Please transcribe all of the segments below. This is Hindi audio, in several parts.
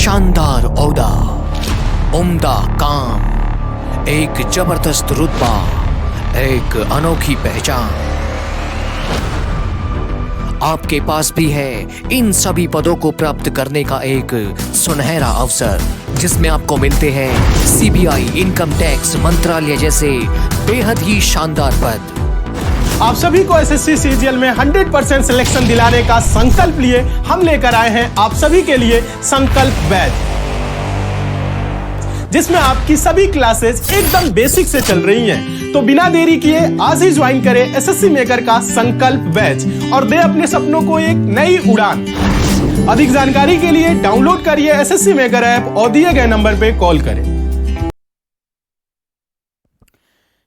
शानदार ओहदा, उम्दा काम, एक जबरदस्त रुतबा, एक अनोखी पहचान आपके पास भी है। इन सभी पदों को प्राप्त करने का एक सुनहरा अवसर, जिसमें आपको मिलते हैं सीबीआई, इनकम टैक्स मंत्रालय जैसे बेहद ही शानदार पद। आप सभी को एसएससी सीजीएल में 100% सिलेक्शन दिलाने का संकल्प लिए हम लेकर आए हैं आप सभी के लिए संकल्प बैच, जिसमें आपकी सभी क्लासेस एकदम बेसिक से चल रही हैं। तो बिना देरी किए आज ही ज्वाइन करें एसएससी मेकर का संकल्प बैच और दे अपने सपनों को एक नई उड़ान। अधिक जानकारी के लिए डाउनलोड करिए एसएससी मेकर ऐप और दिए गए नंबर पे कॉल करें।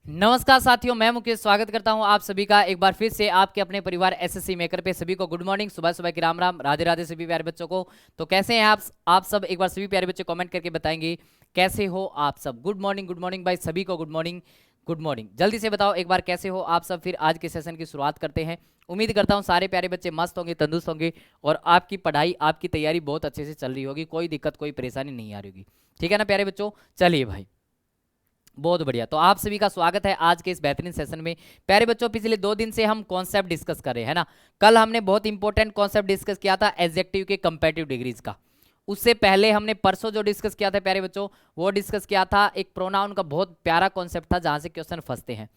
नमस्कार साथियों, मैं मुकेश स्वागत करता हूं आप सभी का एक बार फिर से आपके अपने परिवार एसएससी मेकर पे। सभी को गुड मॉर्निंग, सुबह सुबह की राम राम, राधे राधे सभी प्यारे बच्चों को। तो कैसे हैं आप सब? एक बार सभी प्यारे बच्चे कमेंट करके बताएंगे कैसे हो आप सब। गुड मॉर्निंग भाई, सभी को गुड मॉर्निंग। जल्दी से बताओ एक बार कैसे हो आप सब। फिर आज के सेशन की शुरुआत करते हैं। उम्मीद करता हूं सारे प्यारे बच्चे मस्त होंगे, तंदुरुस्त होंगे और आपकी पढ़ाई, आपकी तैयारी बहुत अच्छे से चल रही होगी, कोई दिक्कत कोई परेशानी नहीं आ रही होगी। ठीक है ना प्यारे बच्चों? चलिए भाई, बहुत बढ़िया। तो आप सभी का स्वागत है आज के इस बेहतरीन सेशन में। प्यारे बच्चों, पिछले 2 दिन से हम कॉन्सेप्ट डिस्कस कर रहे हैं ना। कल हमने बहुत इंपॉर्टेंट कॉन्सेप्ट डिस्कस किया था एडजेक्टिव के कंपैरेटिव डिग्रीज का। उससे पहले हमने परसों जो डिस्कस किया था प्यारे बच्चों, वो डिस्कस किया था एक प्रोनाउन का बहुत प्यारा कॉन्सेप्ट था जहां से क्वेश्चन फंसते हैं।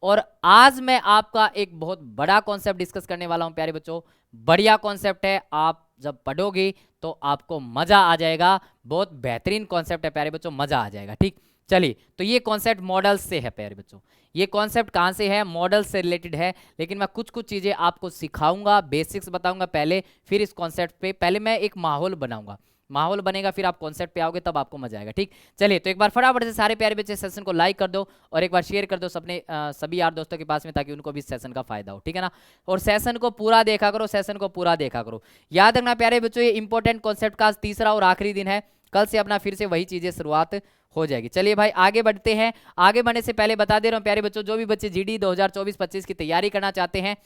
और आज मैं आपका एक बहुत बड़ा कॉन्सेप्ट डिस्कस करने वाला हूं प्यारे बच्चों। बढ़िया कॉन्सेप्ट है, आप जब पढ़ोगे तो आपको मजा आ जाएगा। बहुत बेहतरीन कॉन्सेप्ट है प्यारे बच्चों, मजा आ जाएगा। ठीक, चलिए। तो ये कॉन्सेप्ट मॉडल्स से है प्यारे बच्चों। ये कॉन्सेप्ट कहाँ से है? मॉडल से रिलेटेड है। लेकिन मैं कुछ चीज़ें आपको सिखाऊंगा, बेसिक्स बताऊंगा पहले, फिर इस कॉन्सेप्ट पे पहले मैं एक माहौल बनाऊंगा। माहौल बनेगा, फिर आप कॉन्सेप्ट पे आओगे, तब आपको मजा आएगा। ठीक, चलिए। तो एक बार फटाफट से सारे प्यारे बच्चे सेशन को लाइक कर दो और एक बार शेयर कर दो अपने सभी यार दोस्तों के पास में, ताकि उनको भी इस सेशन का फायदा हो। ठीक है ना? और सेशन को पूरा देखा करो, सेशन को पूरा देखा करो। याद रखना प्यारे बच्चों, ये इंपॉर्टेंट कॉन्सेप्ट का आज तीसरा और आखिरी दिन है। कल से अपना फिर से वही चीजें शुरुआत हो जाएगी। चलिए भाई, आगे बढ़ते हैं। आगे बढ़ने से पहले बता दे रहा हूं प्यारे बच्चों, जो भी बच्चे जीडी 2024-25 की तैयारी करना चाहते हैं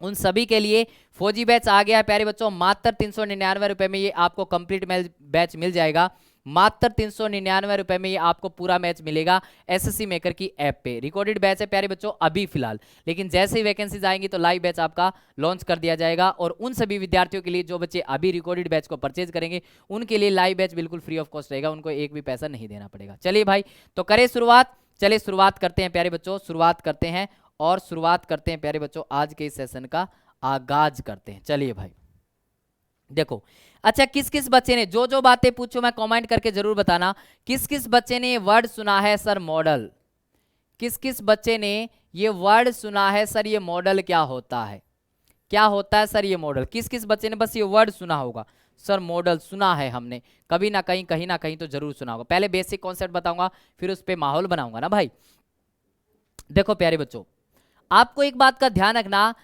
उन सभी के लिए फौजी बैच आ गया है प्यारे बच्चों। मात्र 399 रुपए में ये आपको कंप्लीट बैच मिल जाएगा। मात्र 399 रुपए में ये आपको पूरा मैच मिलेगा एसएससी मेकर की ऐप पे। रिकॉर्डेड बैच है प्यारे बच्चों अभी फिलहाल, लेकिन जैसे ही वैकेंसीज आएंगी तो लाइव बैच आपका लॉन्च कर दिया जाएगा। और उन सभी विद्यार्थियों के लिए जो बच्चे अभी रिकॉर्डेड बैच को परचेज करेंगे, उनके लिए लाइव बैच बिल्कुल फ्री ऑफ कॉस्ट रहेगा, उनको एक भी पैसा नहीं देना पड़ेगा। चलिए भाई, तो करें शुरुआत। चलिए शुरुआत करते हैं प्यारे बच्चों, शुरुआत करते हैं और शुरुआत करते हैं प्यारे बच्चों। आज के इस सेशन का आगाज करते हैं। चलिए भाई, देखो। अच्छा, किस किस बच्चे ने जो बातें पूछो मैं कमेंट करके जरूर बताना। किस किस बच्चे ने ये वर्ड सुना है सर मॉडल? किस किस बच्चे ने ये वर्ड सुना है सर ये मॉडल क्या होता है? क्या होता है सर ये मॉडल? किस किस बच्चे ने बस ये वर्ड सुना होगा सर मॉडल? सुना है हमने कभी ना कहीं, कहीं ना कहीं तो जरूर सुना होगा। पहले बेसिक कॉन्सेप्ट बताऊंगा, फिर उस पर माहौल बनाऊंगा ना भाई। देखो प्यारे बच्चों, आपको एक बात का ध्यान रखना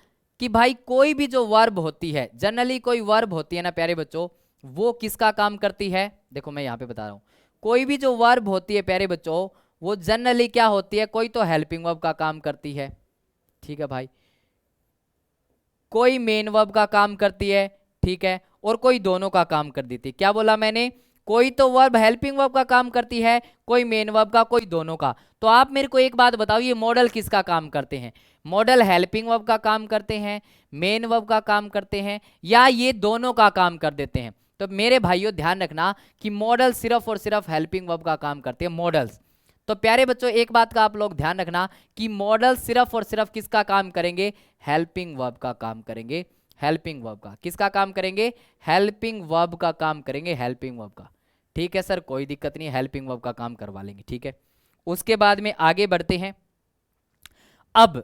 कि भाई कोई भी जो वर्ब होती है, जनरली कोई वर्ब होती है ना प्यारे बच्चों, वो किसका काम करती है? देखो मैं यहाँ पे बता रहा हूँ, कोई भी जो वर्ब होती है प्यारे बच्चों, वो जनरली क्या होती है? कोई तो हेल्पिंग वर्ब का काम करती है, ठीक है भाई, कोई मेन वर्ब का काम करती है, ठीक है, और कोई दोनों का काम कर देती है। क्या बोला मैंने? कोई तो वर्ब हेल्पिंग वर्ब का काम करती है, कोई मेन वर्ब का, कोई दोनों का। तो आप मेरे को एक बात बताओ, ये मॉडल किसका काम करते हैं? मॉडल हेल्पिंग वर्ब का काम करते हैं, मेन वर्ब का काम करते हैं, या ये दोनों का काम कर देते हैं? तो मेरे भाइयों ध्यान रखना कि मॉडल सिर्फ और सिर्फ हेल्पिंग वर्ब का काम करते हैं, मॉडल्स। तो प्यारे बच्चों एक बात का आप लोग ध्यान रखना कि मॉडल सिर्फ और सिर्फ किसका काम करेंगे? हेल्पिंग वर्ब का काम करेंगे। हेल्पिंग वर्ब का किसका काम करेंगे? हेल्पिंग वर्ब का काम करेंगे, हेल्पिंग वर्ब का। ठीक है सर, कोई दिक्कत नहीं, हेल्पिंग वर्ब का काम करवा लेंगे। ठीक है, उसके बाद में आगे बढ़ते हैं। अब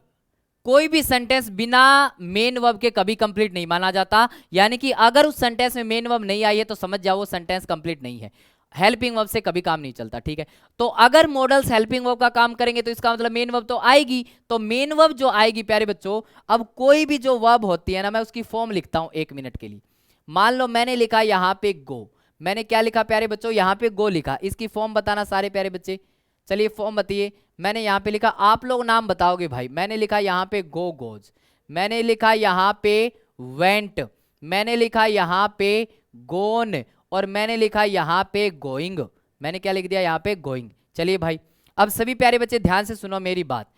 कोई भी सेंटेंस बिना मेन वर्ब के कभी कंप्लीट नहीं माना जाता, यानी कि अगर उस सेंटेंस में मेन वर्ब नहीं आई है तो समझ जाओ वो सेंटेंस कंप्लीट नहीं है। हेल्पिंग वर्ब से कभी काम नहीं चलता। ठीक है, तो अगर मॉडल्स हेल्पिंग वर्ब का काम करेंगे तो इसका मतलब मेन वर्ब तो आएगी। तो मेन वर्ब जो आएगी प्यारे बच्चों, अब कोई भी जो वर्ब होती है ना, मैं उसकी फॉर्म लिखता हूं 1 मिनट के लिए। मान लो मैंने लिखा यहां पे गो, मैंने क्या लिखा प्यारे बच्चों? यहां पे गो लिखा। इसकी फॉर्म बताना सारे प्यारे बच्चे। चलिए फॉर्म बताइए। मैंने यहाँ पे लिखा, आप लोग नाम बताओगे भाई। मैंने लिखा यहाँ पे गो गोज, मैंने लिखा यहाँ पे वेंट, मैंने लिखा यहाँ पे गोन, और मैंने लिखा यहाँ पे गोइंग, मैंने क्या लिख दिया यहाँ पे गोइंग। चलिए भाई, अब सभी प्यारे बच्चे ध्यान से सुनो मेरी बात।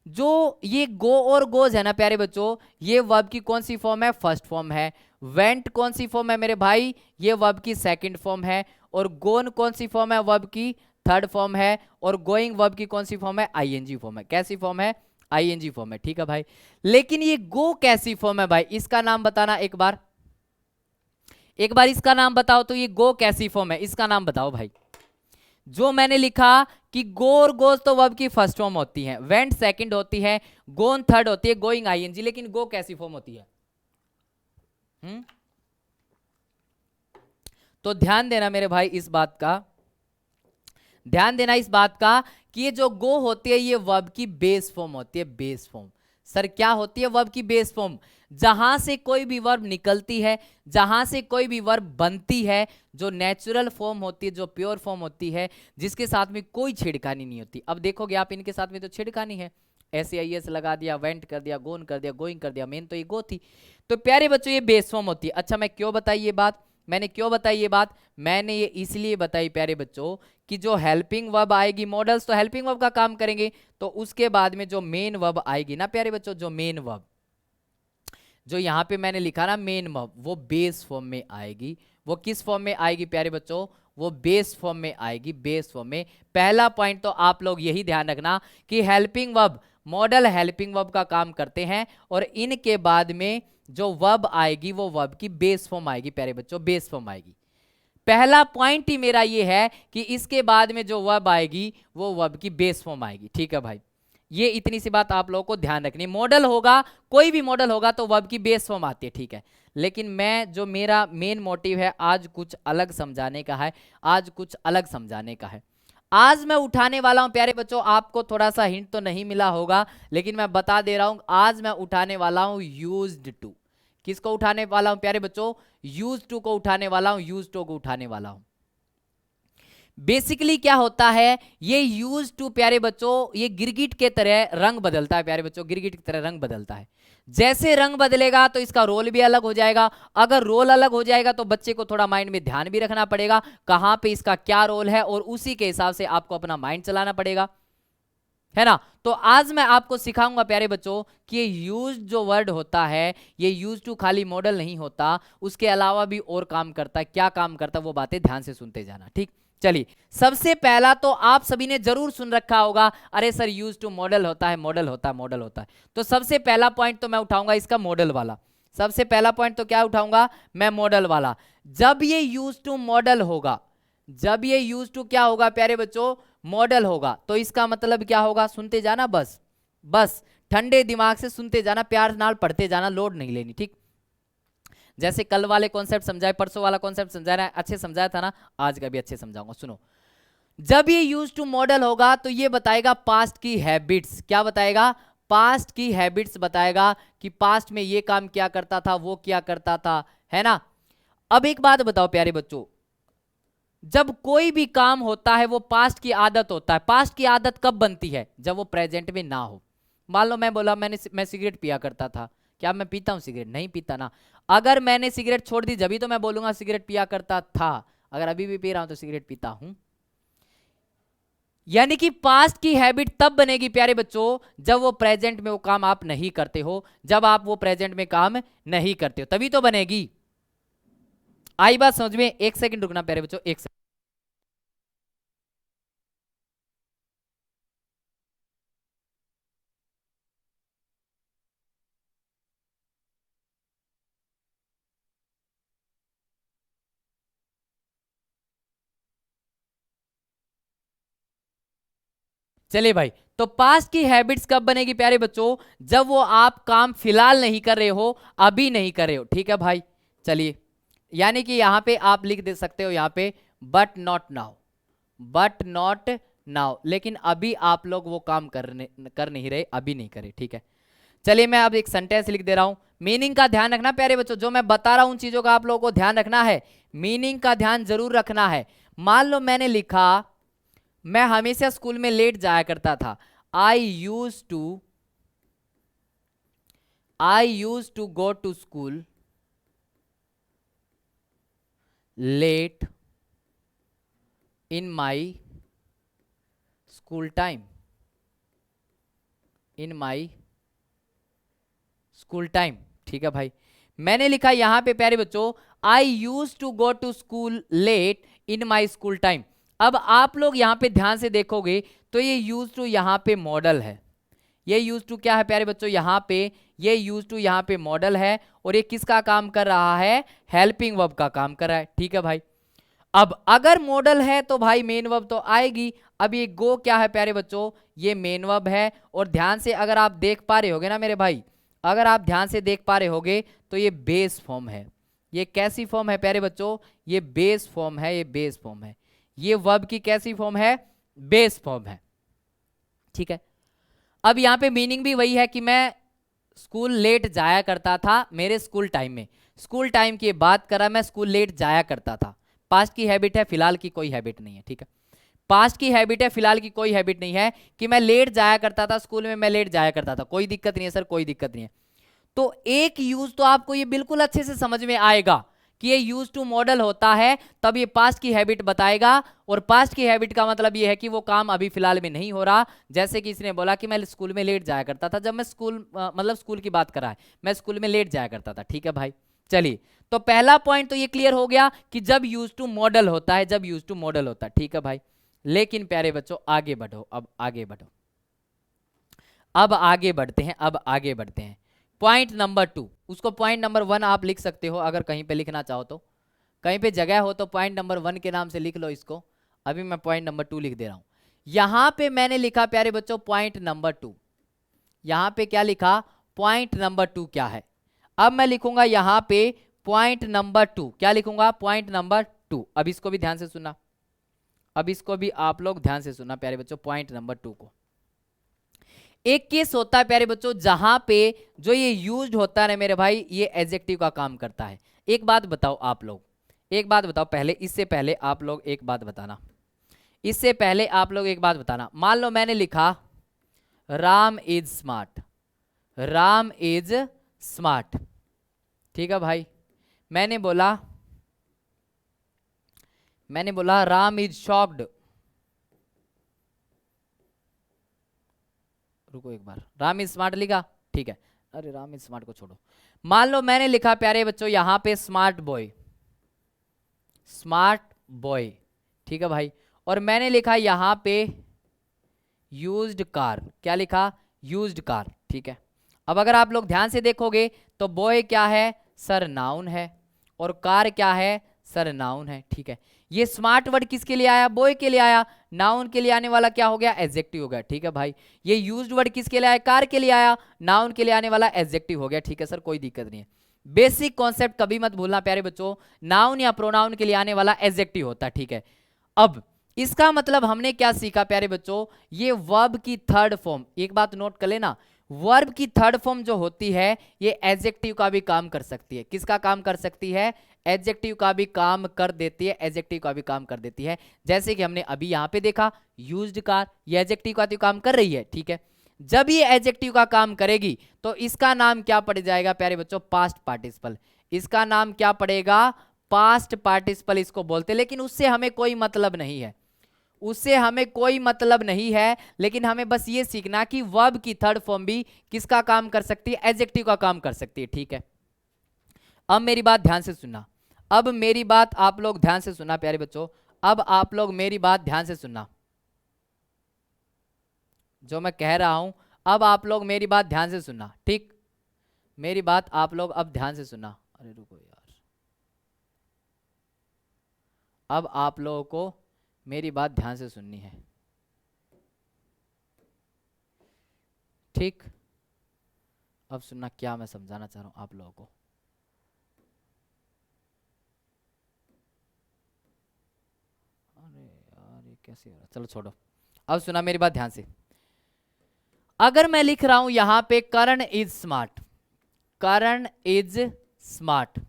जो ये गो और गोज है ना प्यारे बच्चों, ये वर्ब की कौन सी फॉर्म है? फर्स्ट फॉर्म है। वेंट कौन सी फॉर्म है मेरे भाई? ये वर्ब की सेकंड फॉर्म है। और गोन कौन सी फॉर्म है? वर्ब की थर्ड फॉर्म है। और गोइंग वर्ब की कौन सी फॉर्म है? आईएनजी फॉर्म है। कैसी फॉर्म है? आईएनजी फॉर्म है। ठीक है भाई, लेकिन ये गो कैसी फॉर्म है भाई? इसका नाम बताना एक बार इसका नाम बताओ। तो ये गो कैसी फॉर्म है, इसका नाम बताओ भाई। जो मैंने लिखा कि गो और गोज तो वर्ब की फर्स्ट फॉर्म होती है, वेंट सेकंड होती है, गोन थर्ड होती है, गोइंग आईएनजी, लेकिन गो कैसी फॉर्म होती है? तो ध्यान देना मेरे भाई इस बात का, ध्यान देना इस बात का कि ये जो गो होती है ये वर्ब की बेस फॉर्म होती है। बेस फॉर्म सर क्या होती है? वर्ब की बेस फॉर्म, जहां से कोई भी वर्ब निकलती है, जहां से कोई भी वर्ब बनती है, जो नेचुरल फॉर्म होती है, जो प्योर फॉर्म होती है, जिसके साथ में कोई छेड़खानी नहीं होती। अब देखोगे आप इनके साथ में तो छेड़खानी है, ऐसे आईएस लगा दिया, वेंट कर दिया, गोन कर दिया, गोइंग कर दिया, मेन तो ये गो थी। तो प्यारे बच्चों ये बेस फॉर्म होती है। अच्छा मैं क्यों बताई ये बात? मैंने क्यों बताई ये बात? मैंने ये इसलिए बताई प्यारे बच्चों कि जो हेल्पिंग वर्ब आएगी, मॉडल्स तो हेल्पिंग वर्ब का काम करेंगे, तो उसके बाद में जो मेन वर्ब आएगी ना प्यारे बच्चों, जो मेन वर्ब, जो यहाँ पे मैंने लिखा ना मेन वर्ब, वो बेस फॉर्म में आएगी। वो किस फॉर्म में आएगी प्यारे बच्चों? वो बेस फॉर्म में आएगी, बेस फॉर्म में। पहला पॉइंट तो आप लोग यही ध्यान रखना कि helping verb, model helping verb का काम करते हैं, और इनके बाद में जो वर्ब आएगी वो वर्ब की बेस फॉर्म आएगी प्यारे बच्चों, बेस फॉर्म आएगी। पहला पॉइंट ही मेरा ये है कि इसके बाद में जो वर्ब आएगी वो वर्ब की बेस फॉर्म आएगी। ठीक है भाई, ये इतनी सी बात आप लोगों को ध्यान रखनी। मॉडल होगा, कोई भी मॉडल होगा तो वर्ब की बेस फॉर्म आती है, ठीक है। लेकिन मैं जो मेरा मेन मोटिव है आज कुछ अलग समझाने का है, आज कुछ अलग समझाने का है। आज मैं उठाने वाला हूं प्यारे बच्चों, आपको थोड़ा सा हिंट तो नहीं मिला होगा, लेकिन मैं बता दे रहा हूं, आज मैं उठाने वाला हूं यूज्ड टू। किसको उठाने वाला हूं प्यारे बच्चों? यूज्ड टू को उठाने वाला हूं, यूज्ड टू को उठाने वाला हूं। बेसिकली क्या होता है ये यूज टू प्यारे बच्चों, ये गिरगिट के तरह रंग बदलता है प्यारे बच्चों, गिरगिट की तरह रंग बदलता है। जैसे रंग बदलेगा तो इसका रोल भी अलग हो जाएगा। अगर रोल अलग हो जाएगा तो बच्चे को थोड़ा माइंड में ध्यान भी रखना पड़ेगा कहां पे इसका क्या रोल है, और उसी के हिसाब से आपको अपना माइंड चलाना पड़ेगा, है ना। तो आज मैं आपको सिखाऊंगा प्यारे बच्चों कि ये यूज जो वर्ड होता है, ये यूज टू खाली मॉडल नहीं होता, उसके अलावा भी और काम करता है। क्या काम करता है वो बातें ध्यान से सुनते जाना, ठीक। चलिए, सबसे पहला तो आप सभी ने जरूर सुन रखा होगा, अरे सर यूज टू मॉडल होता है, मॉडल होता है, मॉडल होता है। तो सबसे पहला पॉइंट तो मैं उठाऊंगा इसका मॉडल वाला। सबसे पहला पॉइंट तो क्या उठाऊंगा मैं? मॉडल वाला। जब ये यूज टू मॉडल होगा, जब ये यूज टू क्या होगा प्यारे बच्चों? मॉडल होगा, तो इसका मतलब क्या होगा? सुनते जाना, बस बस ठंडे दिमाग से सुनते जाना, प्यार नाल पढ़ते जाना, लोड नहीं लेनी, ठीक। जैसे कल वाले कॉन्सेप्ट समझाए, परसों वाला कॉन्सेप्ट समझाया, अच्छे समझाया था ना, आज का भी अच्छे समझाऊंगा। सुनो, जब ये यूज टू मॉडल होगा तो ये बताएगा पास्ट की हैबिट्स। क्या बताएगा? पास्ट की हैबिट्स बताएगा कि पास्ट में ये काम क्या करता था, वो क्या करता था, है ना। अब एक बात बताओ प्यारे बच्चों, जब कोई भी काम होता है वो पास्ट की आदत होता है। पास्ट की आदत कब बनती है? जब वो प्रेजेंट में ना हो। मान लो मैं बोला मैं सिगरेट पिया करता था, क्या मैं पीता हूं सिगरेट? नहीं पीता ना। अगर मैंने सिगरेट छोड़ दी जब तो मैं बोलूंगा सिगरेट पिया करता था। अगर अभी भी पी रहा हूं तो सिगरेट पीता हूं। यानी कि पास्ट की हैबिट तब बनेगी प्यारे बच्चों जब वो प्रेजेंट में वो काम आप नहीं करते हो, जब आप वो प्रेजेंट में काम नहीं करते हो तभी तो बनेगी। आई बात समझ में? एक सेकंड रुकना प्यारे बच्चों, एक सेकंड। चलिए भाई, तो पास्ट की हैबिट्स कब बनेगी प्यारे बच्चों? जब वो आप काम फिलहाल नहीं कर रहे हो, अभी नहीं कर रहे हो, ठीक है भाई। चलिए, यानी कि यहां पे आप लिख दे सकते हो यहां पे but not now, but not now, लेकिन अभी आप लोग वो काम कर नहीं रहे, अभी नहीं करे, ठीक है। चलिए मैं अब एक सेंटेंस लिख दे रहा हूं। मीनिंग का ध्यान रखना प्यारे बच्चों, जो मैं बता रहा हूं उन चीजों का आप लोगों को ध्यान रखना है, मीनिंग का ध्यान जरूर रखना है। मान लो मैंने लिखा मैं हमेशा स्कूल में लेट जाया करता था। I use to go to school late in my school time, in my school time. ठीक है भाई, मैंने लिखा यहां पे प्यारे बच्चों, I use to go to school late in my school time. अब आप लोग यहां पे ध्यान से देखोगे तो ये यूज टू यहां पे मॉडल है, ये यूज टू क्या है प्यारे बच्चों, यहां पे ये यूज टू यहां पे मॉडल है, और ये किसका काम कर रहा है, हेल्पिंग वर्ब का काम कर रहा है। ठीक है भाई, अब अगर मॉडल है तो भाई मेन वर्ब तो आएगी। अब ये गो क्या है प्यारे बच्चों, ये मेन वर्ब है, और ध्यान से अगर आप देख पा रहे होगे ना मेरे भाई, अगर आप ध्यान से देख पा रहे होगे तो ये बेस फॉर्म है। ये कैसी फॉर्म है प्यारे बच्चों, ये बेस फॉर्म है, ये बेस फॉर्म है। ये वर्ब की कैसी फॉर्म है, बेस फॉर्म है। ठीक है, अब यहां पे मीनिंग भी वही है कि मैं स्कूल लेट जाया करता था मेरे स्कूल टाइम में। स्कूल टाइम की बात करा, मैं स्कूल लेट जाया करता था। पास्ट की हैबिट है, फिलहाल की कोई हैबिट नहीं है। ठीक है, पास्ट की हैबिट है, फिलहाल की कोई हैबिट नहीं है कि मैं लेट जाया करता था स्कूल में, मैं लेट जाया करता था, कोई दिक्कत नहीं है सर, कोई दिक्कत नहीं है। तो एक यूज तो आपको ये बिल्कुल अच्छे से समझ में आएगा कि ये यूज टू मॉडल होता है, तब ये पास्ट की हैबिट बताएगा, और पास्ट की हैबिट का मतलब ये है कि वो काम अभी फिलहाल में नहीं हो रहा। जैसे कि इसने बोला कि मैं स्कूल में लेट जाया करता था, जब मैं स्कूल मतलब स्कूल की बात कर रहा है, मैं स्कूल में लेट जाया करता था। ठीक है भाई, चलिए, तो पहला पॉइंट तो ये क्लियर हो गया कि जब यूज टू मॉडल होता है, जब यूज टू मॉडल होता है। ठीक है भाई, लेकिन प्यारे बच्चों आगे बढ़ो, अब आगे बढ़ो, अब आगे बढ़ते हैं, अब आगे बढ़ते हैं। पॉइंट नंबर 2, उसको पॉइंट नंबर 1 आप लिख सकते हो अगर कहीं पे लिखना चाहो तो, कहीं पे जगह हो तो पॉइंट नंबर 1 के नाम से लिख लो इसको। अभी मैं पॉइंट नंबर 2 लिख दे रहा हूं। यहां पे मैंने लिखा प्यारे बच्चों पॉइंट नंबर 2, यहां पे क्या लिखा, पॉइंट नंबर 2 क्या है। अब मैं लिखूंगा यहां पे पॉइंट नंबर 2, क्या लिखूंगा, पॉइंट नंबर 2। अब इसको भी ध्यान से सुनना, अब इसको भी आप लोग ध्यान से सुनना प्यारे बच्चों, पॉइंट नंबर 2 को। एक केस होता है प्यारे बच्चों जहां पे जो ये यूज्ड होता है मेरे भाई, ये एडजेक्टिव का काम करता है। एक बात बताओ आप लोग, एक बात बताओ पहले, इससे पहले आप लोग एक बात बताना, इससे पहले आप लोग एक बात बताना। मान लो मैंने लिखा Ram is smart, Ram is smart. ठीक है भाई, मैंने बोला राम इज शॉक्ड। रुको एक बार, राम इज स्मार्ट लिखा, ठीक है, अरे राम इज स्मार्ट को छोड़ो। मान लो मैंने लिखा प्यारे बच्चों यहां पे स्मार्ट बॉय, स्मार्ट बॉय। ठीक है भाई, और मैंने लिखा यहां पे यूज्ड कार, क्या लिखा, यूज्ड कार। ठीक है, अब अगर आप लोग ध्यान से देखोगे तो बॉय क्या है, सर नाउन है, और कार क्या है, सर नाउन है। ठीक है, ये स्मार्ट वर्ड किसके लिए आया, बॉय के लिए आया, नाउन के लिए आने वाला क्या हो गया, एडजेक्टिव हो गया। ठीक है भाई, ये यूज्ड वर्ड किसके लिए आया, कार के लिए आया, नाउन के लिए आने वाला एडजेक्टिव हो गया। ठीक है सर, कोई दिक्कत नहीं है। बेसिक कॉन्सेप्ट कभी मत भूलना प्यारे बच्चों, नाउन या प्रोनाउन के लिए आने वाला एडजेक्टिव होता है। ठीक है, अब इसका मतलब हमने क्या सीखा प्यारे बच्चों, ये वर्ब की थर्ड फॉर्म, एक बात नोट कर लेना, वर्ब की थर्ड फॉर्म जो होती है ये एडजेक्टिव का भी काम कर सकती है। किसका काम कर सकती है, एडजेक्टिव का भी काम कर देती है, एडजेक्टिव का भी काम कर देती है। जैसे कि हमने अभी यहां पे देखा यूज्ड कार, ये एडजेक्टिव का तो काम कर रही है। ठीक है, जब ये एडजेक्टिव का काम करेगी तो इसका नाम क्या पड़ जाएगा प्यारे बच्चों, पास्ट पार्टिसिपल। इसका नाम क्या पड़ेगा, पास्ट पार्टिसिपल इसको बोलते हैं। लेकिन उससे हमें कोई मतलब नहीं है, उससे हमें कोई मतलब नहीं है, लेकिन हमें बस ये सीखना कि वर्ब की थर्ड फॉर्म भी किसका काम कर सकती है, एडजेक्टिव का काम कर सकती है। ठीक है, अब मेरी बात ध्यान से सुनना, अब मेरी बात आप लोग ध्यान से सुनना प्यारे बच्चों, अब आप लोग मेरी बात ध्यान से सुनना, जो मैं कह रहा हूं अब आप लोग मेरी बात ध्यान से सुनना। ठीक, मेरी बात आप लोग अब ध्यान से सुनना। अरे रुको यार, अब आप लोगों को मेरी बात ध्यान से सुननी है। ठीक, अब सुनना क्या मैं समझाना चाह रहा हूं आप लोगों को। अरे यार ये कैसे हो रहा है, चलो छोड़ो, अब सुना मेरी बात ध्यान से। अगर मैं लिख रहा हूं यहां पे Karan is smart, Karan is smart.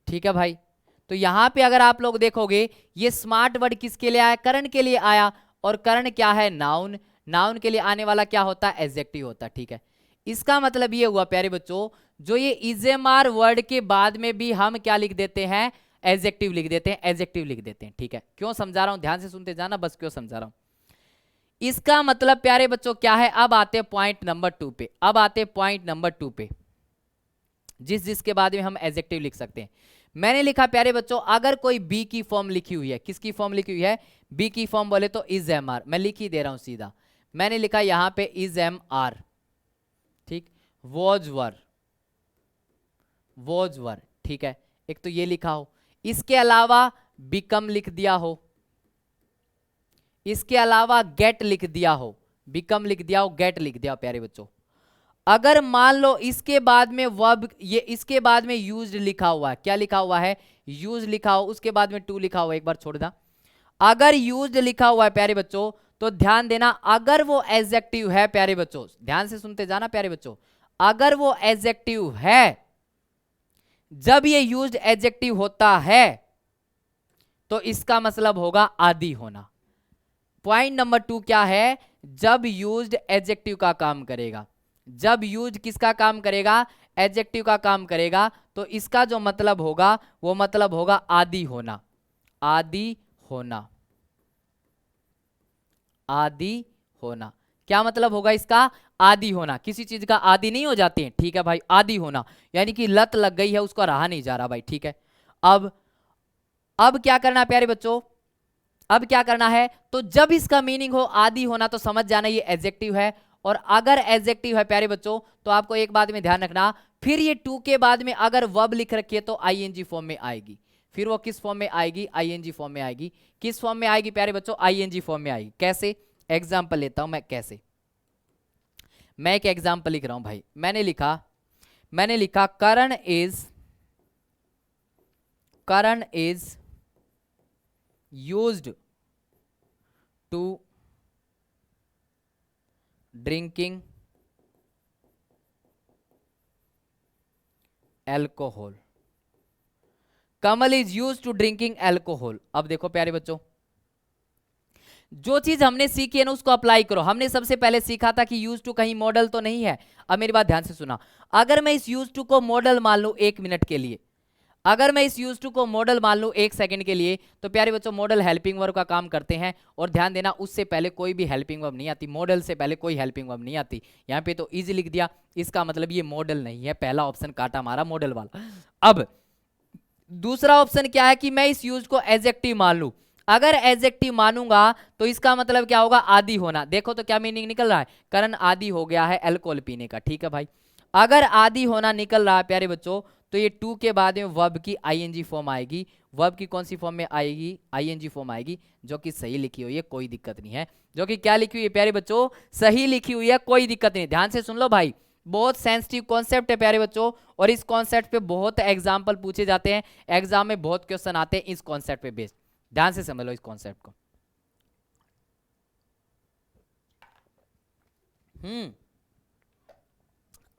ठीक है भाई, तो यहां पे अगर आप लोग देखोगे ये स्मार्ट वर्ड किसके लिए आया, करण के लिए आया, और करण क्या है, नाउन, नाउन के लिए आने वाला क्या होता है, एडजेक्टिव होता है। ठीक है, इसका मतलब ये हुआ प्यारे बच्चों, जो ये इजेमार वर्ड के बाद में भी हम क्या लिख देते हैं, एडजेक्टिव लिख देते हैं, एडजेक्टिव लिख देते हैं। ठीक है, क्यों समझा रहा हूं, ध्यान से सुनते जाना, बस क्यों समझा रहा हूं। इसका मतलब प्यारे बच्चों क्या है, अब आते हैं पॉइंट नंबर 2 पे, अब आते हैं पॉइंट नंबर 2 पे, जिसके बाद में हम एडजेक्टिव लिख सकते हैं। मैंने लिखा प्यारे बच्चों, अगर कोई बी की फॉर्म लिखी हुई है, किसकी फॉर्म लिखी हुई है, बी की फॉर्म बोले तो इज एम आर, मैं लिख ही दे रहा हूं सीधा, मैंने लिखा यहां पे इज एम आर, ठीक, वॉज वर, ठीक है, एक तो ये लिखा हो, इसके अलावा बिकम लिख दिया हो, इसके अलावा गेट लिख दिया हो, बिकम लिख दिया हो, गेट लिख दिया हो प्यारे बच्चों। अगर मान लो इसके बाद में वर्ब, ये इसके बाद में यूज्ड लिखा हुआ है, क्या लिखा हुआ है, यूज लिखा हो, उसके बाद में टू लिखा हुआ है, एक बार छोड़ दा, अगर यूज्ड लिखा हुआ है प्यारे बच्चों, तो ध्यान देना, अगर वो एडजेक्टिव है प्यारे बच्चों, ध्यान से सुनते जाना प्यारे बच्चों, अगर वो एडजेक्टिव है, जब ये यूज्ड एडजेक्टिव होता है तो इसका मतलब होगा आदि होना। पॉइंट नंबर 2 क्या है, जब यूज्ड एडजेक्टिव का काम करेगा, जब यूज किसका काम करेगा, एडजेक्टिव का काम करेगा, तो इसका जो मतलब होगा वो मतलब होगा आदि होना, आदि होना, आदि होना। क्या मतलब होगा इसका, आदि होना, किसी चीज का आदि नहीं हो जाते हैं, ठीक है भाई, आदि होना यानी कि लत लग गई है, उसको रहा नहीं जा रहा भाई, ठीक है। अब क्या करना है प्यारे बच्चों, अब क्या करना है, तो जब इसका मीनिंग हो आदि होना तो समझ जाना ये एडजेक्टिव है, और अगर एडजेक्टिव है प्यारे बच्चों तो आपको एक बात में ध्यान रखना, फिर ये टू के बाद में अगर वर्ब लिख रखी है तो आईएनजी फॉर्म में आएगी, फिर वो किस फॉर्म में आएगी, आईएनजी फॉर्म में आएगी। किस फॉर्म में आएगी प्यारे बच्चों, आईएनजी फॉर्म में आएगी। कैसे, एग्जाम्पल लेता हूं मैं, कैसे, मैं एक एग्जाम्पल लिख रहा हूं भाई, मैंने लिखा Karan is used to drinking alcohol, Kamal is used to drinking alcohol. अब देखो प्यारे बच्चों, जो चीज हमने सीखी है ना उसको अप्लाई करो। हमने सबसे पहले सीखा था कि यूज टू कहीं मॉडल तो नहीं है। अब मेरी बात ध्यान से सुना, अगर मैं इस यूज टू को मॉडल मान लूं 1 मिनट के लिए, अगर मैं इस यूज टू को मॉडल मान लूं 1 सेकंड के लिए, तो प्यारे बच्चों मॉडल हेल्पिंग वर्ब का काम करते हैं, और ध्यान देना उससे पहले कोई भी हेल्पिंग वर्ब नहीं आती, मॉडल से पहले कोई हेल्पिंग वर्ब नहीं आती। यहाँ पे तो इजी लिख दिया, इसका मतलब ये मॉडल नहीं है, पहला ऑप्शन काटा हमारा मॉडल वाला। अब दूसरा ऑप्शन क्या है कि मैं इस यूज को एडजेक्टिव मान लूं, अगर एडजेक्टिव मानूंगा तो इसका मतलब क्या होगा, आदि होना। देखो तो क्या मीनिंग निकल रहा है, करण आदि हो गया है अल्कोहल पीने का, ठीक है भाई। अगर आदि होना निकल रहा है प्यारे बच्चों, तो ये टू के बाद में वर्ब की आईएनजी फॉर्म आएगी। वर्ब की कौन सी फॉर्म में आएगी, आईएनजी फॉर्म आएगी, जो कि सही लिखी हुई है, कोई दिक्कत नहीं है। जो कि क्या लिखी हुई है प्यारे बच्चों, सही लिखी हुई है, कोई दिक्कत नहीं। ध्यान से सुन लो भाई, बहुत सेंसिटिव कॉन्सेप्ट है प्यारे बच्चों, और इस कॉन्सेप्ट पे बहुत एग्जाम्पल पूछे जाते हैं, एग्जाम में बहुत क्वेश्चन आते हैं इस कॉन्सेप्ट पे बेस्ड। ध्यान से समझ लो इस कॉन्सेप्ट को।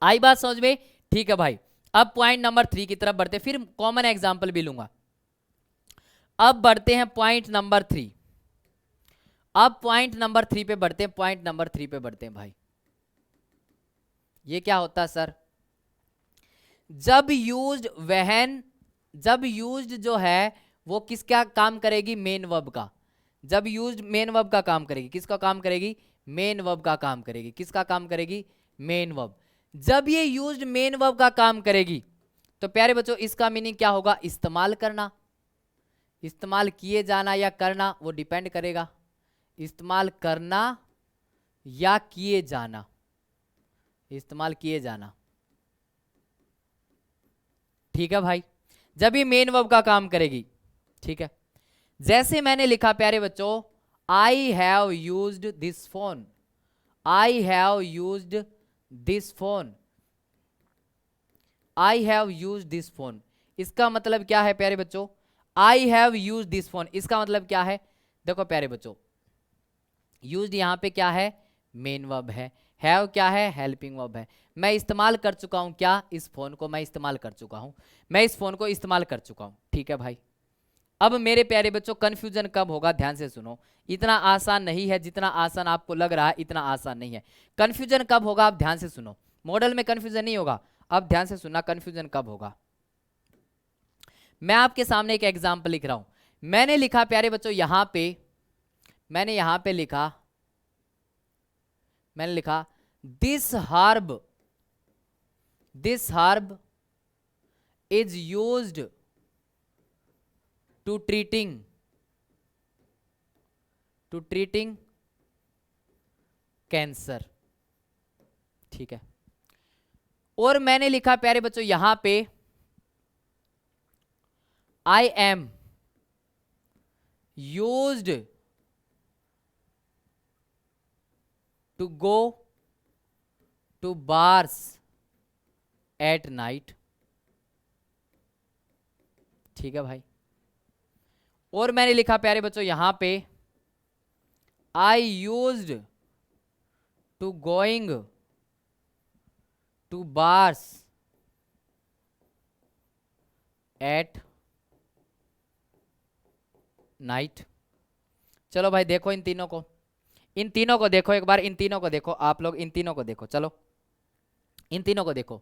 आई बात समझ में, ठीक है भाई। अब पॉइंट नंबर 3 की तरफ बढ़ते, फिर कॉमन एग्जाम्पल भी लूंगा। अब बढ़ते हैं पॉइंट नंबर 3, अब पॉइंट नंबर 3 पे बढ़ते हैं, पॉइंट नंबर 3 पे बढ़ते हैं भाई। ये क्या होता है सर, जब यूज्ड जब यूज्ड जो है वो किसका काम करेगी, मेन वर्ब का। जब यूज्ड मेन वर्ब का काम करेगी, किसका काम करेगी, मेन वर्ब का काम करेगी। किसका काम करेगी, मेन वर्ब। जब ये यूज्ड मेन वर्ब का काम करेगी तो प्यारे बच्चों इसका मीनिंग क्या होगा, इस्तेमाल करना। इस्तेमाल किए जाना या करना वो डिपेंड करेगा, इस्तेमाल करना या किए जाना, इस्तेमाल किए जाना, ठीक है भाई। जब ये मेन वर्ब का काम करेगी, ठीक है। जैसे मैंने लिखा प्यारे बच्चों, I have used this phone, I have used this phone, I have used this phone. इसका मतलब क्या है प्यारे बच्चों, I have used this phone, इसका मतलब क्या है, देखो प्यारे बच्चों, यूज्ड यहां पे क्या है, मेन वर्ब है, हैव क्या है, हेल्पिंग वर्ब है। मैं इस्तेमाल कर चुका हूं क्या, इस फोन को मैं इस्तेमाल कर चुका हूं, मैं इस फोन को इस्तेमाल कर चुका हूं, ठीक है भाई। अब मेरे प्यारे बच्चों कंफ्यूजन कब होगा, ध्यान से सुनो, इतना आसान नहीं है जितना आसान आपको लग रहा है, इतना आसान नहीं है। कंफ्यूजन कब होगा, आप ध्यान से सुनो। मॉडल में कंफ्यूजन नहीं होगा। अब ध्यान से सुनना, कंफ्यूजन कब होगा। मैं आपके सामने एक एग्जांपल लिख रहा हूं। मैंने लिखा प्यारे बच्चों यहां पे, मैंने यहां पे लिखा, मैंने लिखा this herb is used to treating cancer. ठीक है। और मैंने लिखा प्यारे बच्चों यहां पे I am used to go to bars at night. ठीक है भाई। और मैंने लिखा प्यारे बच्चों यहां पे I used to going to bars at night. चलो भाई देखो इन तीनों को, इन तीनों को देखो एक बार, इन तीनों को देखो आप लोग, इन तीनों को देखो। चलो इन तीनों को देखो।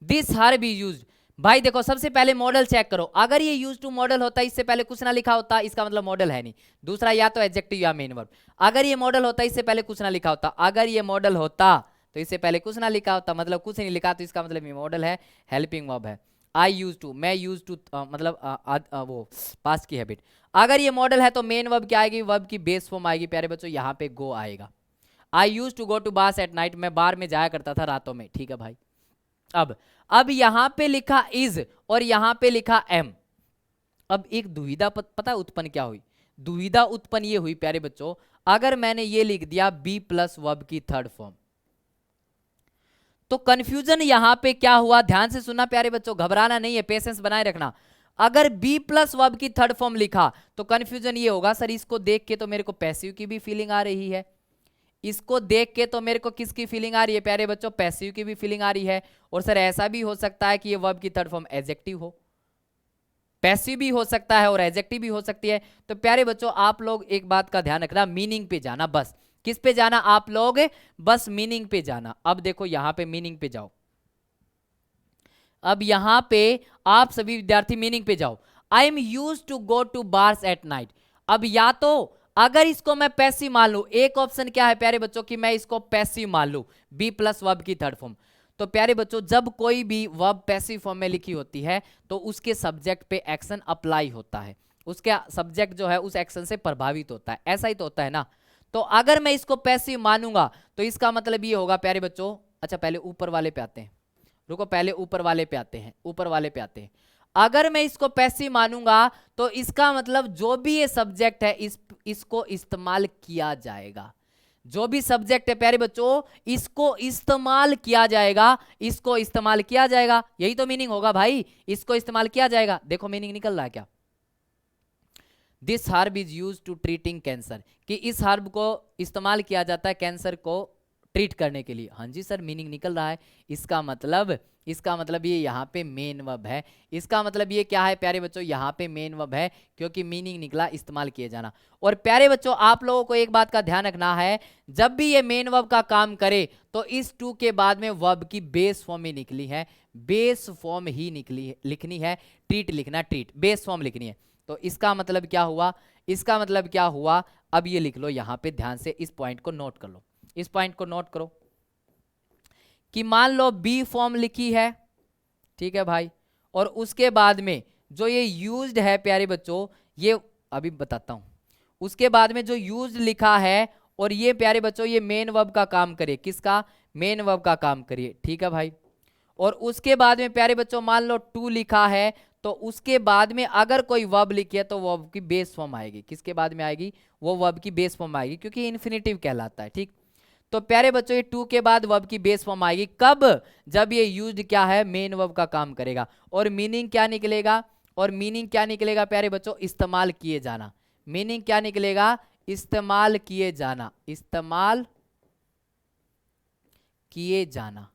दिस हर्ब इज यूज्ड, भाई देखो सबसे पहले मॉडल चेक करो। अगर ये यूज टू मॉडल होता, इससे पहले कुछ ना लिखा होता, इसका मतलब मॉडल है नहीं। दूसरा या तो एडजेक्टिव या मेन वर्ब। अगर ये मॉडल होता, इससे पहले कुछ ना लिखा होता। अगर ये मॉडल होता तो इससे पहले कुछ ना लिखा होता, मतलब कुछ नहीं लिखा, तो इसका मतलब ये मॉडल है, हेल्पिंग वर्ब है। आई यूज टू, मैं यूज टू, मतलब वो पास्ट की हैबिट। अगर ये मॉडल है तो मेन वर्ब क्या आएगी, वर्ब की बेस फॉर्म आएगी प्यारे बच्चों, यहाँ पे गो आएगा। I use to go to bars at night, मैं बार में जाया करता था रातों में। ठीक है भाई। अब यहां पे लिखा इज और यहां पे लिखा एम। अब एक दुविधा पता उत्पन्न क्या हुई, दुविधा उत्पन्न ये हुई प्यारे बच्चों, अगर मैंने ये लिख दिया बी प्लस वर्ब की थर्ड फॉर्म, तो कंफ्यूजन यहां पे क्या हुआ, ध्यान से सुनना प्यारे बच्चों, घबराना नहीं है, पेशेंस बनाए रखना। अगर बी प्लस वर्ब की थर्ड फॉर्म लिखा तो कंफ्यूजन ये होगा, सर इसको देख के तो मेरे को पैसिव की भी फीलिंग आ रही है, इसको देख के तो मेरे को किसकी फीलिंग आ रही है प्यारे बच्चों, पैसिव की भी फीलिंग आ रही है। और सर ऐसा भी हो सकता है कि ये वर्ब की थर्ड फॉर्म एडजेक्टिव हो, पैसिव भी हो सकता है और एडजेक्टिव भी हो सकती है। तो प्यारे बच्चों आप लोग एक बात का ध्यान रखना, मीनिंग पे जाना, बस किस पे जाना आप लोग, बस मीनिंग पे जाना। अब देखो यहां पे मीनिंग पे जाओ, अब यहां पे आप सभी विद्यार्थी मीनिंग पे जाओ। I am use to go to bars at night. अब या तो अगर इसको मैं पैसिव मान लूं, एक ऑप्शन क्या है प्यारे बच्चों कि मैं इसको पैसिव मान लूं, बी प्लस वर्ब की थर्ड फॉर्म। तो प्यारे बच्चों जब कोई भी वर्ब पैसिव फॉर्म में लिखी होती है तो उसके सब्जेक्ट पे एक्शन अप्लाई होता है, उसके सब्जेक्ट जो है उस एक्शन से प्रभावित होता है, ऐसा ही तो होता है ना। तो अगर मैं इसको पैसिव मानूंगा तो इसका मतलब ये होगा प्यारे बच्चों, अच्छा पहले ऊपर वाले पे आते हैं, रुको पहले ऊपर वाले पे आते हैं, ऊपर वाले पे आते हैं। अगर मैं इसको पैसिव मानूंगा तो इसका मतलब जो भी ये सब्जेक्ट है इसको इस्तेमाल किया जाएगा, जो भी सब्जेक्ट है प्यारे बच्चों इसको इस्तेमाल किया जाएगा, इसको इस्तेमाल किया जाएगा, यही तो मीनिंग होगा भाई, इसको इस्तेमाल किया जाएगा। देखो मीनिंग निकल रहा है क्या, this herb is use to treating cancer, कि इस हर्ब को इस्तेमाल किया जाता है कैंसर को ट्रीट करने के लिए। हाँ जी सर मीनिंग निकल रहा है, इसका मतलब ये यहाँ पे मेन वर्ब है, इसका मतलब ये क्या है प्यारे बच्चों, यहाँ पे मेन वर्ब है, क्योंकि मीनिंग निकला इस्तेमाल किए जाना। और प्यारे बच्चों आप लोगों को एक बात का ध्यान रखना है, जब भी ये मेन वर्ब का काम करे तो इस टू के बाद में वर्ब की बेस फॉर्म ही निकली है, बेस फॉर्म ही लिखनी है, ट्रीट लिखना, ट्रीट बेस फॉर्म लिखनी है। तो इसका मतलब क्या हुआ, इसका मतलब क्या हुआ, अब ये लिख लो यहाँ पे, ध्यान से इस पॉइंट को नोट कर लो, इस पॉइंट को नोट करो कि मान लो बी फॉर्म लिखी है, ठीक है भाई, और उसके बाद में जो ये यूज्ड है प्यारे बच्चों, ये अभी बताता हूं, उसके बाद में जो यूज्ड लिखा है और ये प्यारे बच्चों ये मेन वर्ब का काम करे, किसका, मेन वर्ब का काम करिए, ठीक है भाई। और उसके बाद में प्यारे बच्चों मान लो टू लिखा है, तो उसके बाद में अगर कोई वर्ब लिखी है तो वर्ब की बेस फॉर्म आएगी, किसके बाद में आएगी, वो वर्ब की बेस फॉर्म आएगी, क्योंकि इन्फिनेटिव कहलाता है, ठीक। तो प्यारे बच्चों ये टू के बाद वर्ब की बेस फॉर्म आएगी, कब, जब ये यूज्ड क्या है, मेन वर्ब का काम करेगा। और मीनिंग क्या निकलेगा, और मीनिंग क्या निकलेगा प्यारे बच्चों, इस्तेमाल किए जाना, मीनिंग क्या निकलेगा, इस्तेमाल किए जाना, इस्तेमाल किए जाना,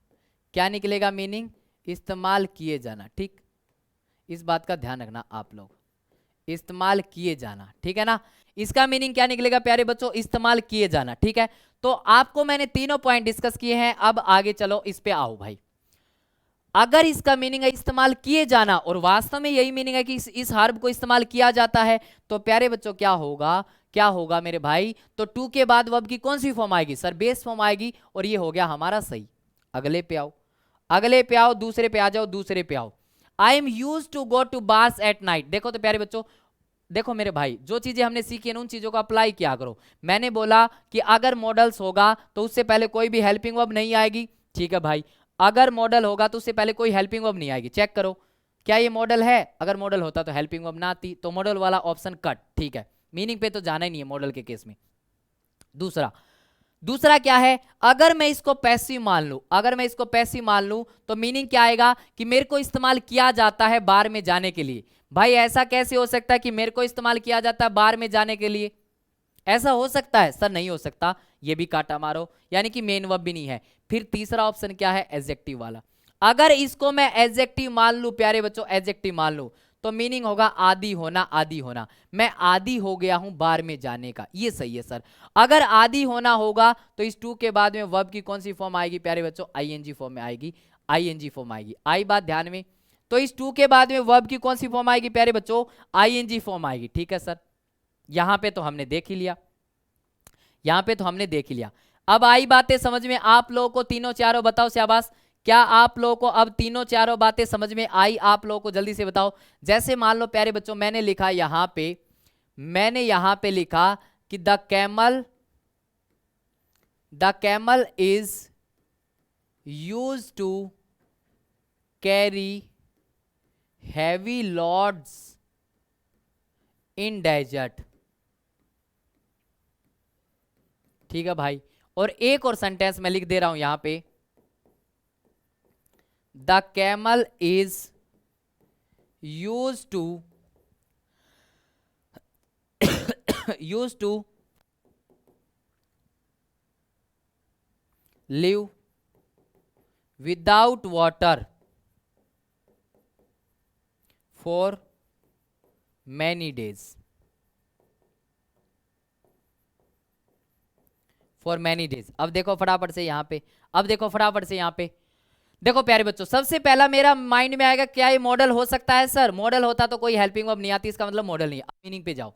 क्या निकलेगा मीनिंग, इस्तेमाल किए जाना, ठीक। इस बात का ध्यान रखना आप लोग, इस्तेमाल किए जाना, ठीक है ना। इसका मीनिंग क्या निकलेगा प्यारे बच्चों, इस्तेमाल किए जाना, ठीक है। तो आपको मैंने तीनों पॉइंट डिस्कस किए हैं, अब आगे चलो इस पे आओ भाई। अगर इसका मीनिंग है इस्तेमाल किए जाना और वास्तव में यही मीनिंग है कि इस हर्ब को इस्तेमाल किया जाता है, तो प्यारे बच्चों क्या होगा, क्या होगा मेरे भाई, तो टू के बाद वर्ब की कौन सी फॉर्म आएगी सर, बेस फॉर्म आएगी, और ये हो गया हमारा सही। अगले पे आओ, अगले पे आओ, दूसरे पे आ जाओ, दूसरे पे आओ। I am use to go to bars at night. देखो तो प्यारे बच्चों, देखो मेरे भाई, जो चीजें हमने सीखी हैं उन चीजों को अप्लाई किया करो। मैंने बोला कि अगर मॉडल्स होगा तो उससे पहले कोई भी हेल्पिंग वर्ब नहीं आएगी, ठीक है भाई। अगर मॉडल होगा तो उससे पहले कोई हेल्पिंग वर्ब नहीं आएगी, चेक करो क्या ये मॉडल है, अगर मॉडल होता तो हेल्पिंग वर्ब ना आती, तो मॉडल वाला ऑप्शन कट, ठीक है। मीनिंग पे तो जाना ही नहीं है मॉडल के केस में। दूसरा क्या है, अगर मैं इसको पैसिव मान लूं, अगर मैं इसको पैसिव मान लूं तो मीनिंग क्या आएगा कि मेरे को इस्तेमाल किया जाता है बार में जाने के लिए। भाई ऐसा कैसे हो सकता है कि मेरे को इस्तेमाल किया जाता है बार में जाने के लिए, ऐसा हो सकता है सर, नहीं हो सकता, ये भी काटा मारो, यानी कि मेन वर्ब भी नहीं है। फिर तीसरा ऑप्शन क्या है, एडजेक्टिव वाला। अगर इसको मैं एडजेक्टिव मान लूं प्यारे बच्चों, एडजेक्टिव मान लूं तो मीनिंग होगा आदी होना, आदी होना। मैं आदी हो गया हूं बार में जाने का, ये सही है सर। अगर आदी होना होगा तो इस टू के बाद में वर्ब की कौन सी फॉर्म आएगी प्यारे बच्चों, आईएनजी फॉर्म में आएगी, आईएनजी फॉर्म आएगी। आई बात ध्यान में, तो इस टू के बाद में वर्ब की कौन सी फॉर्म आएगी प्यारे बच्चों, आईएनजी फॉर्म आएगी, ठीक है सर। यहां पे तो हमने देख ही लिया, यहां पे तो हमने देख ही लिया। अब आई बातें समझ में आप लोगों को, तीनों चारों बताओ शाबाश, क्या आप लोगों को अब तीनों चारों बातें समझ में आई आप लोगों को, जल्दी से बताओ। जैसे मान लो प्यारे बच्चों, मैंने लिखा यहां पे, मैंने यहां पे लिखा कि the camel is used to carry heavy loads in desert, ठीक है भाई। और एक और सेंटेंस मैं लिख दे रहा हूं यहां पे, the camel is used to live without water for many days, for many days. अब देखो फटाफट से यहां पे, अब देखो फटाफट से यहां पे, देखो प्यारे बच्चों, सबसे पहला मेरा माइंड में आएगा क्या ये मॉडल हो सकता है सर, मॉडल होता तो कोई हेल्पिंग वर्ब नहीं आती, इसका मतलब मॉडल नहीं। मीनिंग पे जाओ,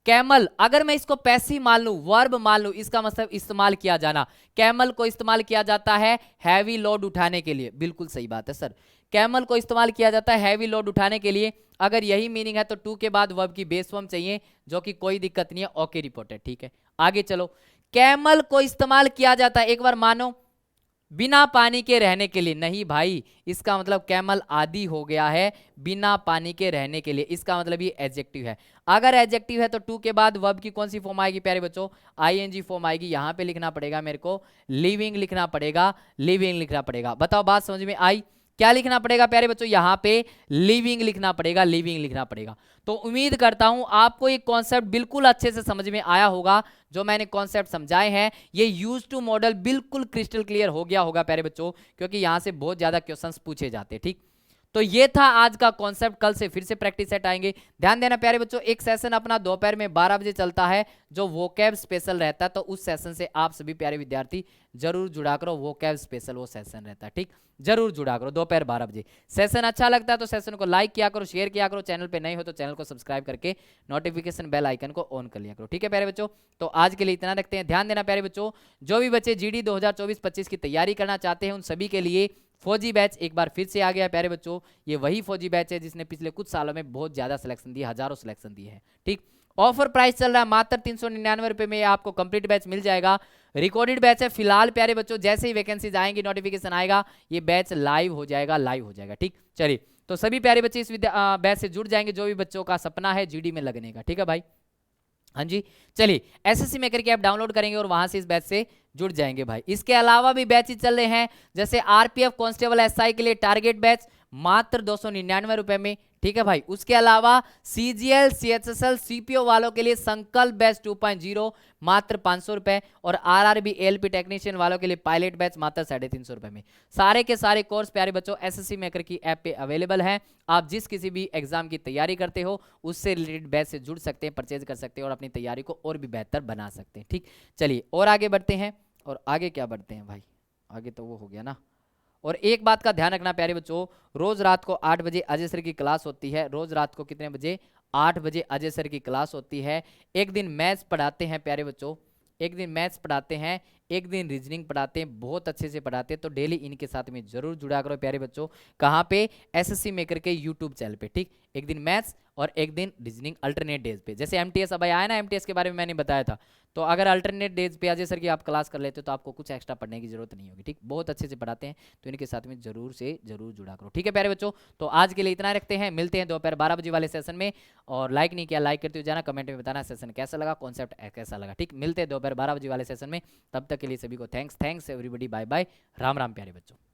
कैमल अगर मैं इसको पैसिव मान लूं, वर्ब मान लूं, इसका मतलब इस्तेमाल किया जाना। कैमल को इस्तेमाल किया जाता है हैवी लोड उठाने के लिए, बिल्कुल सही बात है सर, कैमल को इस्तेमाल किया जाता है हैवी लोड उठाने के लिए। अगर यही मीनिंग है तो टू के बाद वर्ब की बेस फॉर्म चाहिए, जो कि कोई दिक्कत नहीं है, ओके रिपोर्टेड, ठीक है। आगे चलो, कैमल को इस्तेमाल किया जाता है, एक बार मानो, बिना पानी के रहने के लिए। नहीं भाई, इसका मतलब कैमल आदी हो गया है बिना पानी के रहने के लिए, इसका मतलब ये एडजेक्टिव है। अगर एडजेक्टिव है तो टू के बाद वर्ब की कौन सी फॉर्म आएगी प्यारे बच्चों, आईएनजी फॉर्म आएगी। यहां पे लिखना पड़ेगा मेरे को, लिविंग लिखना पड़ेगा, लिविंग लिखना पड़ेगा। बताओ बात समझ में आई, क्या लिखना पड़ेगा प्यारे बच्चों, यहां पे लिविंग लिखना पड़ेगा, लिविंग लिखना पड़ेगा। तो उम्मीद करता हूं आपको ये कॉन्सेप्ट बिल्कुल अच्छे से समझ में आया होगा, जो मैंने कॉन्सेप्ट समझाए हैं। ये यूज टू मॉडल बिल्कुल क्रिस्टल क्लियर हो गया होगा प्यारे बच्चों, क्योंकि यहां से बहुत ज्यादा क्वेश्चंस पूछे जाते हैं, ठीक। तो ये था आज का कॉन्सेप्ट, कल से फिर से प्रैक्टिस सेट आएंगे। ध्यान देना प्यारे बच्चों, एक सेशन अपना दोपहर में 12 बजे चलता है, जो वोकैब स्पेशल रहता है, तो उस सेशन से आप सभी प्यारे विद्यार्थी जरूर जुड़ा करो। वोकैब स्पेशल वो सेशन रहता है, ठीक, जरूर जुड़ा करो दोपहर 12 बजे। सेशन अच्छा लगता है तो सेशन को लाइक किया करो, शेयर किया करो, चैनल पे नए हो तो चैनल को सब्सक्राइब करके नोटिफिकेशन बेल आइकन को ऑन कर लिया करो, ठीक है प्यारे बच्चों। तो आज के लिए इतना रखते हैं। ध्यान देना प्यारे बच्चों, जो भी बच्चे जीडी 2024-25 की तैयारी करना चाहते हैं उन सभी के लिए फौजी बैच एक बार फिर से आ गया है प्यारे बच्चों। ये वही फौजी बैच है जिसने पिछले कुछ सालों में बहुत ज्यादा सिलेक्शन दिए, हजारों सिलेक्शन दिए हैं, ठीक। ऑफर प्राइस चल रहा है मात्र 399 रुपए में आपको कंप्लीट बैच मिल जाएगा। रिकॉर्डेड बैच है फिलहाल प्यारे बच्चों, जैसे ही वैकेंसीज आएंगी नोटिफिकेशन आएगा ये बैच लाइव हो जाएगा, लाइव हो जाएगा, ठीक। चलिए, तो सभी प्यारे बच्चे इस बैच से जुड़ जाएंगे, जो भी बच्चों का सपना है जीडी में लगने का, ठीक है भाई। हाँ जी, चलिए एसएससी मेकर की ऐप डाउनलोड करेंगे और वहां से इस बैच से जुड़ जाएंगे भाई। इसके अलावा भी बैचेस चल रहे हैं, जैसे आरपीएफ कांस्टेबल एसआई के लिए टारगेट बैच, मात्र 299 रुपए में, ठीक है भाई। उसके अलावा CGL CHSL CPO वालों के लिए संकल्प बैच 2.0 मात्र 500 रुपए, और RRB ALP टेक्नीशियन वालों के लिए पायलट बैच मात्र 350 रुपए में। सारे के सारे कोर्स प्यारे बच्चों SSC मेकर की ऐप पे अवेलेबल है। आप जिस किसी भी एग्जाम की तैयारी करते हो उससे रिलेटेड बैच से जुड़ सकते हैं, परचेज कर सकते हैं और अपनी तैयारी को और भी बेहतर बना सकते हैं, ठीक। चलिए और आगे बढ़ते हैं। और आगे क्या बढ़ते हैं भाई, आगे तो वो हो गया ना। और एक बात का ध्यान रखना प्यारे बच्चों, रोज रात को 8 बजे अजय सर की क्लास होती है। रोज रात को कितने बजे? 8 बजे अजय सर की क्लास होती है। एक दिन मैथ्स पढ़ाते हैं प्यारे बच्चों, एक दिन मैथ्स पढ़ाते हैं, एक दिन रीजनिंग पढ़ाते हैं, बहुत अच्छे से पढ़ाते हैं। तो डेली इनके साथ में जरूर जुड़ा करो प्यारे बच्चों। कहाँ पे? SSC मेकर के यूट्यूब चैनल पे, ठीक। एक दिन मैथ्स और एक दिन रीजनिंग अल्टरनेट डेज पे। जैसे MTS अब आया ना, MTS के बारे में मैंने बताया था, तो अगर अल्टरनेट डेज पे अजय सर की आप क्लास कर लेते हो तो आपको कुछ एक्स्ट्रा पढ़ने की जरूरत नहीं होगी, ठीक। बहुत अच्छे से पढ़ाते हैं, तो इनके साथ में जरूर से जरूर जुड़ा करो, ठीक है प्यारे बच्चों। तो आज के लिए इतना रखते हैं, मिलते हैं दोपहर 12 बजे वाले सेशन में। और लाइक नहीं किया, लाइक करते हो जाना, कमेंट में बताना सेशन कैसा लगा, कॉन्सेप्ट कैसा लगा, ठीक। मिलते हैं दोपहर 12 बजे वाले सेशन में, तब तक के लिए सभी को thanks everybody, bye bye, Ram Ram प्यारे बच्चों।